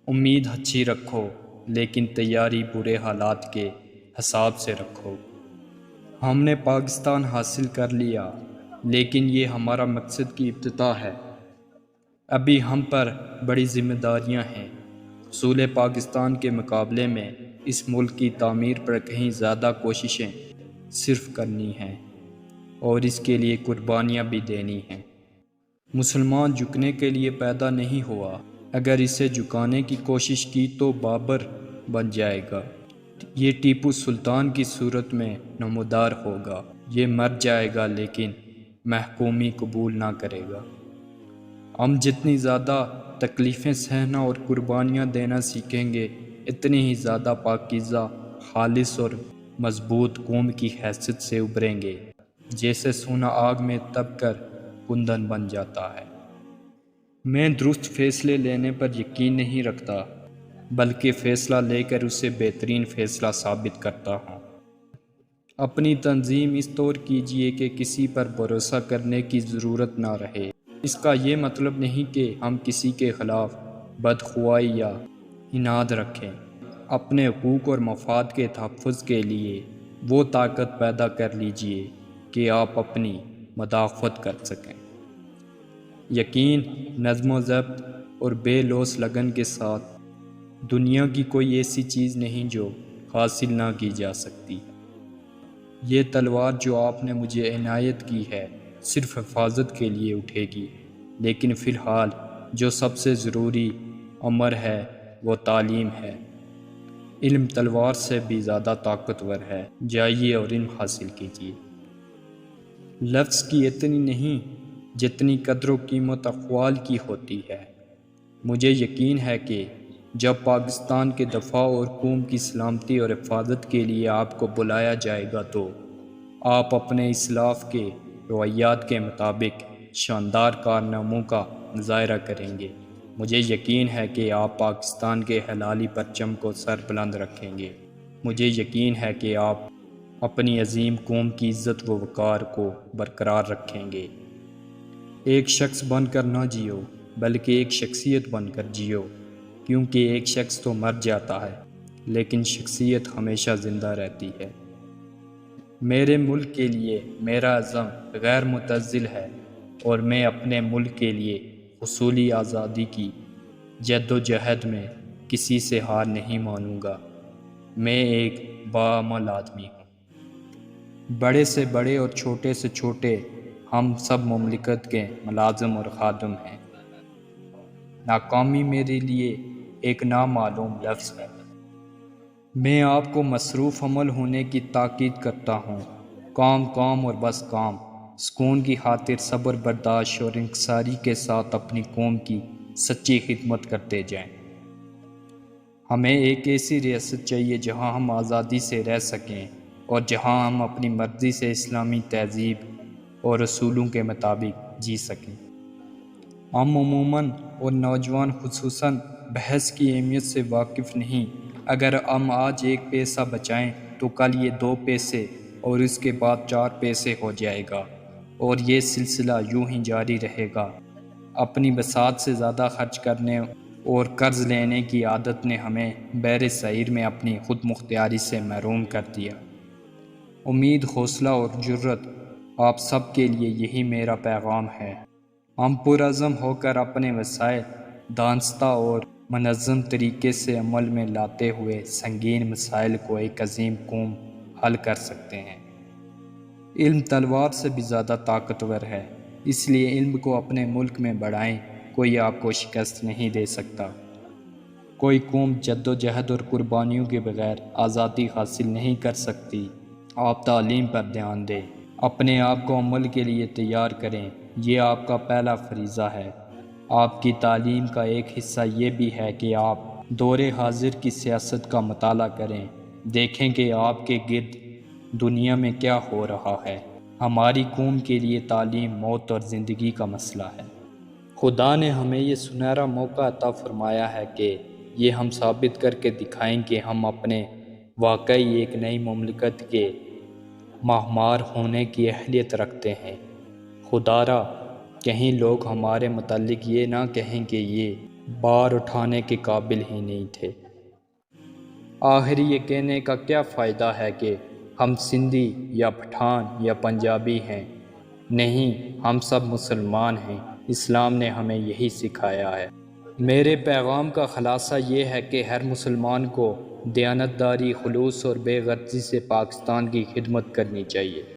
امید اچھی رکھو لیکن تیاری برے حالات کے حساب سے رکھو۔ ہم نے پاکستان حاصل کر لیا لیکن یہ ہمارا مقصد کی ابتدا ہے۔ ابھی ہم پر بڑی ذمہ داریاں ہیں۔ حصول پاکستان کے مقابلے میں اس ملک کی تعمیر پر کہیں زیادہ کوششیں صرف کرنی ہیں اور اس کے لیے قربانیاں بھی دینی ہیں۔ مسلمان جھکنے کے لیے پیدا نہیں ہوا، اگر اسے جھکانے کی کوشش کی تو بابر بن جائے گا۔ یہ ٹیپو سلطان کی صورت میں نمودار ہوگا۔ یہ مر جائے گا لیکن محکومی قبول نہ کرے گا۔ ہم جتنی زیادہ تکلیفیں سہنا اور قربانیاں دینا سیکھیں گے، اتنی ہی زیادہ پاکیزہ، خالص اور مضبوط قوم کی حیثیت سے ابھریں گے، جیسے سونا آگ میں تپ کر کندن بن جاتا ہے۔ میں درست فیصلے لینے پر یقین نہیں رکھتا، بلکہ فیصلہ لے کر اسے بہترین فیصلہ ثابت کرتا ہوں۔ اپنی تنظیم اس طور کیجیے کہ کسی پر بھروسہ کرنے کی ضرورت نہ رہے۔ اس کا یہ مطلب نہیں کہ ہم کسی کے خلاف بدخواہی یا عناد رکھیں۔ اپنے حقوق اور مفاد کے تحفظ کے لیے وہ طاقت پیدا کر لیجیے کہ آپ اپنی مدافعت کر سکیں۔ یقین، نظم و ضبط اور بے لوث لگن کے ساتھ دنیا کی کوئی ایسی چیز نہیں جو حاصل نہ کی جا سکتی۔ یہ تلوار جو آپ نے مجھے عنایت کی ہے صرف حفاظت کے لیے اٹھے گی، لیکن فی الحال جو سب سے ضروری امر ہے وہ تعلیم ہے۔ علم تلوار سے بھی زیادہ طاقتور ہے۔ جائیے اور علم حاصل کیجیے۔ لفظ کی اتنی نہیں جتنی قدر و قیمت اقوال کی ہوتی ہے۔ مجھے یقین ہے کہ جب پاکستان کے دفاع اور قوم کی سلامتی اور حفاظت کے لیے آپ کو بلایا جائے گا تو آپ اپنے اسلاف کے رویات کے مطابق شاندار کارناموں کا مظاہرہ کریں گے۔ مجھے یقین ہے کہ آپ پاکستان کے حلالی پرچم کو سر بلند رکھیں گے۔ مجھے یقین ہے کہ آپ اپنی عظیم قوم کی عزت و وقار کو برقرار رکھیں گے۔ ایک شخص بن کر نہ جیو، بلکہ ایک شخصیت بن کر جیو، کیونکہ ایک شخص تو مر جاتا ہے لیکن شخصیت ہمیشہ زندہ رہتی ہے۔ میرے ملک کے لیے میرا عزم غیر متزل ہے اور میں اپنے ملک کے لیے حصولی آزادی کی جد و جہد میں کسی سے ہار نہیں مانوں گا۔ میں ایک باعمل آدمی ہوں۔ بڑے سے بڑے اور چھوٹے سے چھوٹے ہم سب مملکت کے ملازم اور خادم ہیں۔ ناکامی میرے لیے ایک نامعلوم لفظ ہے۔ میں آپ کو مصروف عمل ہونے کی تاکید کرتا ہوں۔ کام کام اور بس کام۔ سکون کی خاطر صبر برداشت اور انکساری کے ساتھ اپنی قوم کی سچی خدمت کرتے جائیں۔ ہمیں ایک ایسی ریاست چاہیے جہاں ہم آزادی سے رہ سکیں اور جہاں ہم اپنی مرضی سے اسلامی تہذیب اور اصولوں کے مطابق جی سکیں۔ ہم عموماً اور نوجوان خصوصاً بحث کی اہمیت سے واقف نہیں۔ اگر ہم آج 1 پیسہ بچائیں تو کل یہ 2 پیسے اور اس کے بعد 4 پیسے ہو جائے گا اور یہ سلسلہ یوں ہی جاری رہے گا۔ اپنی بساط سے زیادہ خرچ کرنے اور قرض لینے کی عادت نے ہمیں بحر صغیر میں اپنی خود مختاری سے محروم کر دیا۔ امید، حوصلہ اور جرأت، آپ سب کے لیے یہی میرا پیغام ہے۔ ہم پرعزم ہو کر اپنے وسائل دانستہ اور منظم طریقے سے عمل میں لاتے ہوئے سنگین مسائل کو ایک عظیم قوم حل کر سکتے ہیں۔ علم تلوار سے بھی زیادہ طاقتور ہے، اس لیے علم کو اپنے ملک میں بڑھائیں۔ کوئی آپ کو شکست نہیں دے سکتا۔ کوئی قوم جد و جہد اور قربانیوں کے بغیر آزادی حاصل نہیں کر سکتی۔ آپ تعلیم پر دھیان دیں، اپنے آپ کو عمل کے لیے تیار کریں، یہ آپ کا پہلا فریضہ ہے۔ آپ کی تعلیم کا ایک حصہ یہ بھی ہے کہ آپ دور حاضر کی سیاست کا مطالعہ کریں، دیکھیں کہ آپ کے گرد دنیا میں کیا ہو رہا ہے۔ ہماری قوم کے لیے تعلیم موت اور زندگی کا مسئلہ ہے۔ خدا نے ہمیں یہ سنہرا موقع عطا فرمایا ہے کہ یہ ہم ثابت کر کے دکھائیں کہ ہم اپنے واقعی ایک نئی مملکت کے معمار ہونے کی اہلیت رکھتے ہیں۔ خدا را کہیں لوگ ہمارے متعلق یہ نہ کہیں کہ یہ بار اٹھانے کے قابل ہی نہیں تھے۔ آخر یہ کہنے کا کیا فائدہ ہے کہ ہم سندھی یا پٹھان یا پنجابی ہیں؟ نہیں، ہم سب مسلمان ہیں۔ اسلام نے ہمیں یہی سکھایا ہے۔ میرے پیغام کا خلاصہ یہ ہے کہ ہر مسلمان کو دیانتداری، خلوص اور بے غرضی سے پاکستان کی خدمت کرنی چاہیے۔